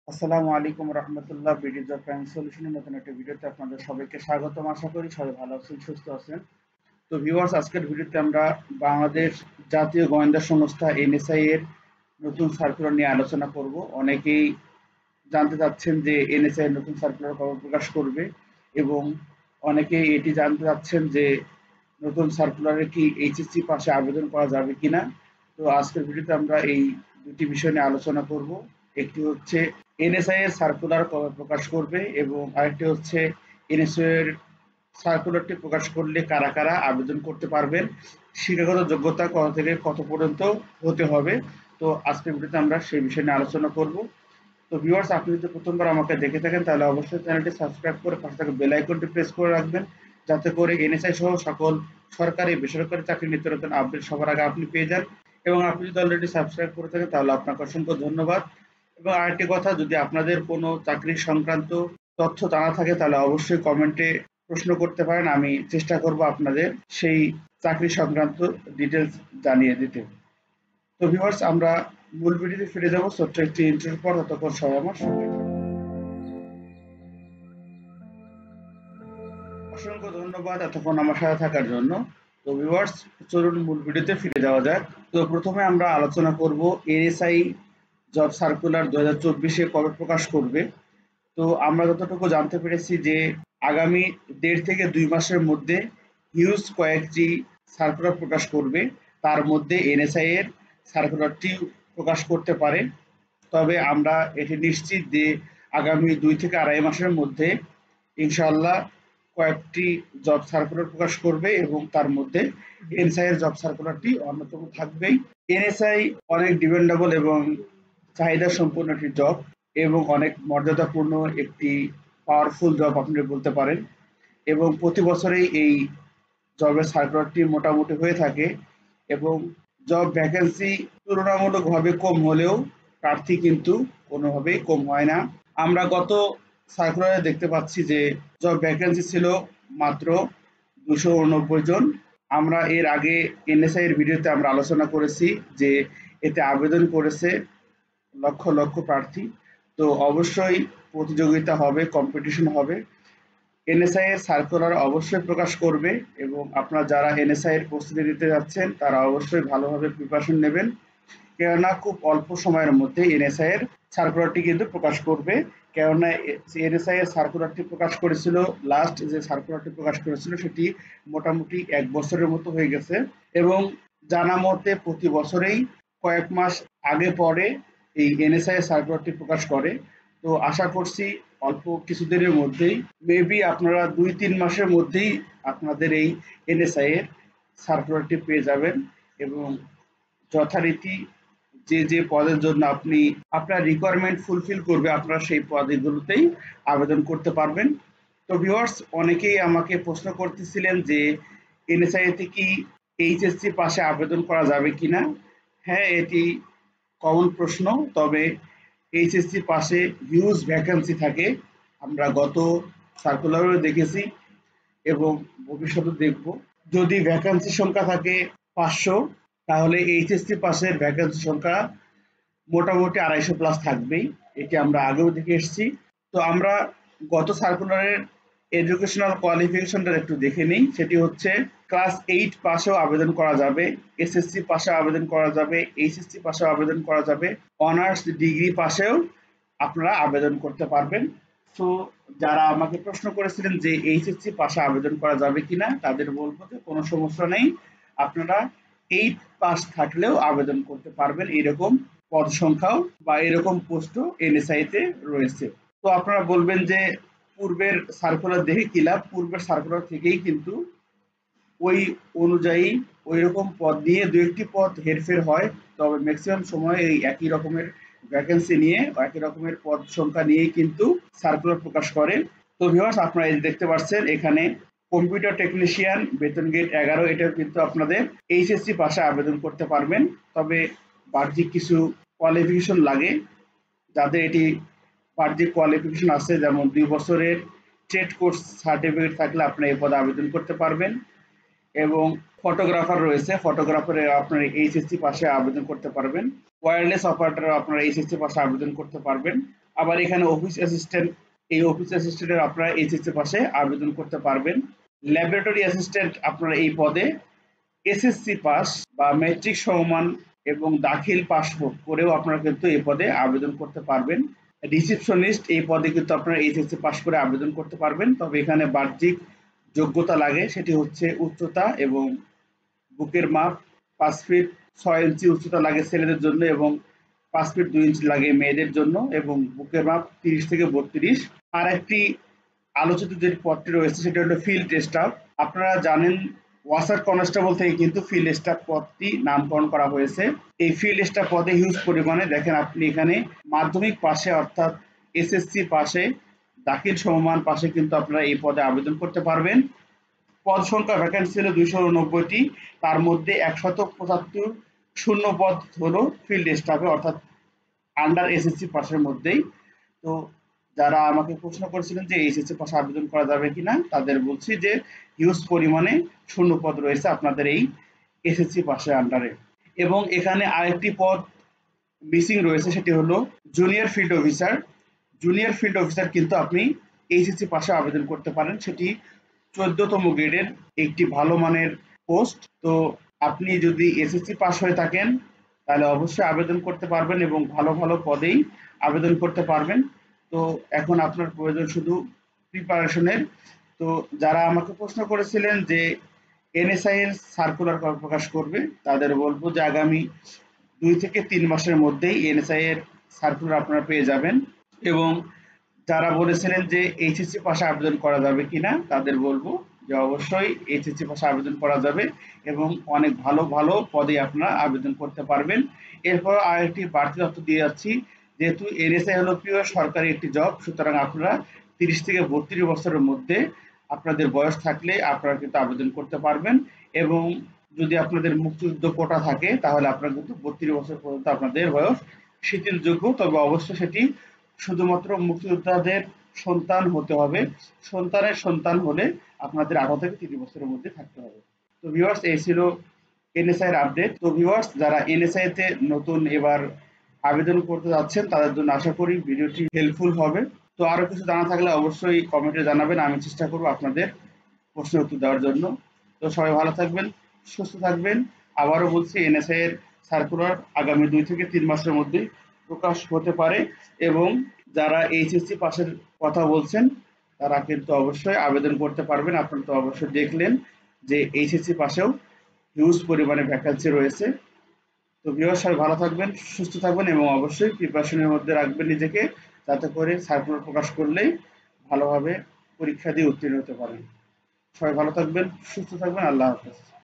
আসসালামু আলাইকুম রহমতুল্লাহ। BD job prime সলিউশনের নতুন একটা ভিডিওতে আপনাদের সবাইকে স্বাগতম। আশা করি সবাই ভালো আছেন, সুস্থ আছেন। তো ভিউয়ার্স, আজকের ভিডিওতে আমরা বাংলাদেশ জাতীয় গোয়েন্দা সংস্থা এনএসআই এর নতুন সার্কুলার নিয়ে আলোচনা করব। অনেকেই জানতে চাচ্ছেন যে এনএসআই এর নতুন সার্কুলার কবে প্রকাশ করবে, এবং অনেকেই এটি জানতে চাচ্ছেন যে নতুন সার্কুলারে কি এইচএসসি পাশে আবেদন করা যাবে কিনা। তো আজকের ভিডিওতে আমরা এই দুটি বিষয় নিয়ে আলোচনা করব। একটি হচ্ছে এনএসআই এর সার্কুলার কবে প্রকাশ করবে, এবং আরেকটি হচ্ছে এনএসআই এর সার্কুলারটি প্রকাশ করলে কারা কারা আবেদন করতে পারবেন, শিক্ষাগত যোগ্যতা কত থেকে কত পর্যন্ত হতে হবে। তো আজকের ভিডিওতে আমরা সেই বিষয় নিয়ে আলোচনা করব। তো ভিউয়ার্স, আপনি যদি প্রথমবার আমাকে দেখে থাকেন তাহলে অবশ্যই চ্যানেলটি সাবস্ক্রাইব করে পাশে থাকা বেল আইকনটি প্রেস করে রাখবেন, যাতে করে এনএসআই সহ সকল সরকারি বেসরকারি চাকরি নিত্য নতুন আপডেট সবার আগে আপনি পেয়ে যান। এবং আপনি যদি অলরেডি সাবস্ক্রাইব করে থাকেন তাহলে আপনাকে অসংখ্য ধন্যবাদ। এবং আরেকটি কথা, যদি আপনাদের কোনো চাকরি সংক্রান্ত তথ্য জানা থাকে তাহলে অবশ্যই কমেন্টে প্রশ্ন করতে পারেন, আমি চেষ্টা করব আপনাদের সেই চাকরি সংক্রান্ত ডিটেলস জানিয়ে দিতে। তো ভিউয়ার্স, আমরা মূল ভিডিওতে ফিরে যাব ছোট্ট একটি ইন্টারভিউ পর। ততক্ষণ সবাই আমার সঙ্গে থাকুন। অসংখ্য ধন্যবাদ এতক্ষণ আমার সাথে থাকার জন্য। তো ভিউয়ার্স, চলুন মূল ভিডিওতে ফিরে যাওয়া যাক। তো প্রথমে আমরা আলোচনা করব এনএসআই জব সার্কুলার 2024-এ কবে প্রকাশ করবে। তো আমরা যতটুকু জানতে পেরেছি যে আগামী 1.5 থেকে 2 মাসের মধ্যে হিউজ কয়েকটি সার্কুলার প্রকাশ করবে। তার মধ্যে এনএসআই এর সার্কুলারটি প্রকাশ করতে পারে। তবে আমরা এটি নিশ্চিত যে আগামী 2 থেকে 2.5 মাসের মধ্যে ইনশাআল্লাহ কয়েকটি জব সার্কুলার প্রকাশ করবে, এবং তার মধ্যে এনএসআই এর জব সার্কুলারটি অন্যতম থাকবেই। এনএসআই অনেক ডিমান্ডেবল এবং চাহিদা সম্পন্ন একটি জব, এবং অনেক মর্যাদাপূর্ণ একটি পাওয়ারফুল জব আপনি বলতে পারেন। এবং প্রতি বছরেই এই জবের সার্কুলারটি মোটামুটি হয়ে থাকে, এবং জব ভ্যাকেন্সি তুলনামূলকভাবে কম হলেও প্রার্থী কিন্তু কোনোভাবেই কম হয় না। আমরা গত সার্কুলারে দেখতে পাচ্ছি যে জব ভ্যাকেন্সি ছিল মাত্র 289 জন। আমরা এর আগে এনএসআই এর ভিডিওতে আমরা আলোচনা করেছি যে এতে আবেদন করেছে লক্ষ লক্ষ প্রার্থী। তো অবশ্যই প্রতিযোগিতা হবে, কম্পিটিশন হবে। এনএসআই এর সার্কুলার অবশ্যই প্রকাশ করবে, এবং আপনারা যারা এনএসআই এর প্রস্তুতি নিতে যাচ্ছেন তারা অবশ্যই ভালোভাবে প্রিপারেশন নেবেন, কেননা খুব অল্প সময়ের মধ্যে এনএসআই এর সার্কুলারটি কিন্তু প্রকাশ করবে। কেননা এনএসআই এর সার্কুলারটি প্রকাশ করেছিল, লাস্ট যে সার্কুলারটি প্রকাশ করেছিল সেটি মোটামুটি 1 বছরের মতো হয়ে গেছে, এবং জানা মতে প্রতি বছরেই কয়েক মাস আগে পরে এই এনএসআই এর সার্কুলারটি প্রকাশ করে। তো আশা করছি অল্প কিছুদিনের মধ্যেই, মেবি আপনারা 2-3 মাসের মধ্যেই আপনাদের এই এনএসআই এর সার্কুলারটি পেয়ে যাবেন, এবং যথারীতি যে যে পদের জন্য আপনি আপনার রিকোয়ারমেন্ট ফুলফিল করবে আপনারা সেই পদগুলোতেই আবেদন করতে পারবেন। তো ভিউয়ার্স, অনেকেই আমাকে প্রশ্ন করতেছিলেন যে এনএসআই তে কি এইচএসসি পাশে আবেদন করা যাবে কিনা। হ্যাঁ, এটি কমন প্রশ্ন। তবে এইচএসসি পাশে হিউজ ভ্যাকেন্সি থাকে, আমরা গত সার্কুলারেও দেখেছি এবং ভবিষ্যতে দেখব। যদি ভ্যাকেন্সি সংখ্যা থাকে 500, তাহলে এইচএসসি পাশের ভ্যাকেন্সি সংখ্যা মোটামুটি 250 প্লাস থাকবেই। এটি আমরা আগেও দেখে এসেছি। তো আমরা গত সার্কুলারের এডুকেশনাল কোয়ালিফিকেশনটা একটু দেখে নিই। সেটি হচ্ছে ক্লাস 8 পাশেও আবেদন করা যাবে, এসএসসি পাশে আবেদন করা যাবে, এইচএসসি পাশেও আবেদন করা যাবে, অনার্স ডিগ্রি পাশেও আপনারা আবেদন করতে পারবেন। তো যারা আমাকে প্রশ্ন করেছিলেন যে এইচএসসি পাশে আবেদন করা যাবে কিনা, তাদের বলবো যে কোনো সমস্যা নেই, আপনারা 8 পাস থাকলেও আবেদন করতে পারবেন। এরকম পদ সংখ্যাও বা এরকম পোস্টও এনএসআই তে রয়েছে। তো আপনারা বলবেন যে পূর্বের সার্কুলার দেখে কি লাভ? পূর্বের সার্কুলার থেকেই কিন্তু ওই অনুযায়ী ওই রকম পদ নিয়ে 2-1টি পদ হেরফের হয়, তবে ম্যাক্সিমাম সময় এই একই রকমের ভ্যাকেন্সি নিয়ে একই রকমের পদ সংখ্যা নিয়েই কিন্তু সার্কুলার প্রকাশ করে। তো ভিউয়ার্স, আপনারা এই দেখতে পাচ্ছেন এখানে কম্পিউটার টেকনিশিয়ান বেতন গেট 11, এটাও কিন্তু আপনাদের এইচএসসি পাশে আবেদন করতে পারবেন। তবে বাহ্যিক কিছু কোয়ালিফিকেশন লাগে। যাদের এটি বাহ্যিক কোয়ালিফিকেশন আছে, যেমন 2 বছরের ট্রেড কোর্স সার্টিফিকেট থাকলে আপনারা এই পদে আবেদন করতে পারবেন। এবং ফটোগ্রাফার রয়েছে, ফটোগ্রাফারে আপনারা এইচএসসি পাশে আবেদন করতে পারবেন। ওয়্যারলেস অপারেটর আপনারা এইচএসসি পাশে আবেদন করতে পারবেন। আবার এখানে অফিস অ্যাসিস্ট্যান্ট, এই অফিস অ্যাসিস্ট্যান্টের আপনারা এইচএসসি পাশে আবেদন করতে পারবেন। ল্যাবরেটরি অ্যাসিস্ট্যান্ট আপনারা এই পদে এসএসসি পাস বা ম্যাট্রিক সমমান এবং দাখিল পাস করেও আপনারা কিন্তু এই পদে আবেদন করতে পারবেন। রিসিপশনিস্ট এই পদে কিন্তু আপনারা এইচএসসি পাস করে আবেদন করতে পারবেন। তবে এখানে বাহ্যিক যোগ্যতা লাগে, সেটি হচ্ছে উচ্চতা এবং বুকের মাপ 5 ফিট 6 ইঞ্চি উচ্চতা লাগে ছেলেদের জন্য এবং 5 ফিট 2 ইঞ্চি লাগে মেয়েদের জন্য এবং বুকের মাপ 30 থেকে 32। আর একটি আলোচিত যে পদটি রয়েছে সেটা হলো ফিল্ড স্টাফ। আপনারা জানেন ওয়াসার কনস্টেবল থেকে কিন্তু ফিল্ড স্টাফ পদটি নামকরণ করা হয়েছে। এই ফিল্ড স্টাফ পদে হিউজ পরিমাণে দেখেন আপনি এখানে মাধ্যমিক পাশে অর্থাৎ এসএসসি পাশে দাখিল সমমান পাশে কিন্তু আপনারা এই পদে আবেদন করতে পারবেন। পদ সংখ্যা ভ্যাকেন্সি ছিল 289টি, তার মধ্যে 175 শূন্য পদ হলো ফিল্ড স্টাফে অর্থাৎ আন্ডার এসএসসি পাসের মধ্যেই। তো যারা আমাকে প্রশ্ন করেছিলেন যে এইচএসসি পাশে আবেদন করা যাবে কিনা, তাদের বলছি যে হিউজ পরিমাণে শূন্য পদ রয়েছে আপনাদের এই এসএসসি পাশের আন্ডারে। এবং এখানে আরেকটি পদ মিসিং রয়েছে, সেটি হলো junior field officer. Junior field officer কিন্তু আপনি এইচএসসি পাশে আবেদন করতে পারেন, সেটি 14তম গ্রেডের একটি ভালো মানের পোস্ট। তো আপনি যদি এসএসসি পাস হয়ে থাকেন তাহলে অবশ্যই আবেদন করতে পারবেন এবং ভালো ভালো পদেই আবেদন করতে পারবেন। তো এখন আপনার প্রয়োজন শুধু প্রিপারেশনের। তো যারা আমাকে প্রশ্ন করেছিলেন যে এনএসআই এর সার্কুলার কবে প্রকাশ করবে, তাদের বলবো যে আগামী 2 থেকে 3 মাসের মধ্যেই এনএসআই এর সার্কুলার আপনারা পেয়ে যাবেন। এবং যারা বলেছিলেন যে এইচএসসি পাশে আবেদন করা যাবে কিনা, তাদের বলবো যে অবশ্যই এইচএসসি পাশে আবেদন করা যাবে এবং অনেক ভালো ভালো পদে আপনারা আবেদন করতে পারবেন। এরপর আরেকটি বাড়তি তথ্য দিয়ে যাচ্ছি, যেহেতু এনএসআই হলো প্রিয় সরকারি একটি জব, সুতরাং আপনারা 30 থেকে 32 বছরের মধ্যে আপনাদের বয়স থাকলে আপনারা কিন্তু আবেদন করতে পারবেন। এবং যদি আপনাদের মুক্তিযুদ্ধ কোটা থাকে তাহলে আপনারা কিন্তু 32 বছর পর্যন্ত আপনাদের বয়স শিথিলযোগ্য। তবে অবশ্যই সেটি শুধুমাত্র মুক্তিযোদ্ধাদের সন্তান হতে হবে। সন্তানের সন্তান হলে আপনাদের 18 থেকে 30 বছরের মধ্যে থাকতে হবে। তো ভিউয়ার্স, এই ছিল এনএসআই এর আপডেট। তো ভিউয়ার্স, যারা এনএসআই তে নতুন এবার আবেদন করতে যাচ্ছেন তাদের জন্য আশা করি ভিডিওটি হেল্পফুল হবে। তো আরো কিছু জানা থাকলে অবশ্যই কমেন্টে জানাবেন, আমি চেষ্টা করব আপনাদের প্রশ্নের উত্তর দেওয়ার জন্য। তো সবাই ভালো থাকবেন, সুস্থ থাকবেন। আবারও বলছি এনএসআই এর সার্কুলার আগামী 2 থেকে 3 মাসের মধ্যেই প্রকাশ হতে পারে। এবং যারা এইচএসসি পাশের কথা বলছেন তারা কিন্তু অবশ্যই আবেদন করতে পারবেন। আপনারা তো অবশ্যই দেখলেন যে এইচএসসি পাশেও হিউজ পরিমাণে ভ্যাকেন্সি রয়েছে। তো ভিউয়ার্স, সবাই ভালো থাকবেন, সুস্থ থাকবেন এবং অবশ্যই প্রিপারেশনের মধ্যে রাখবেন নিজেকে, যাতে করে সার্কুলার প্রকাশ করলেই ভালোভাবে পরীক্ষা দিয়ে উত্তীর্ণ হতে পারেন। সবাই ভালো থাকবেন, সুস্থ থাকবেন। আল্লাহ হাফেজ।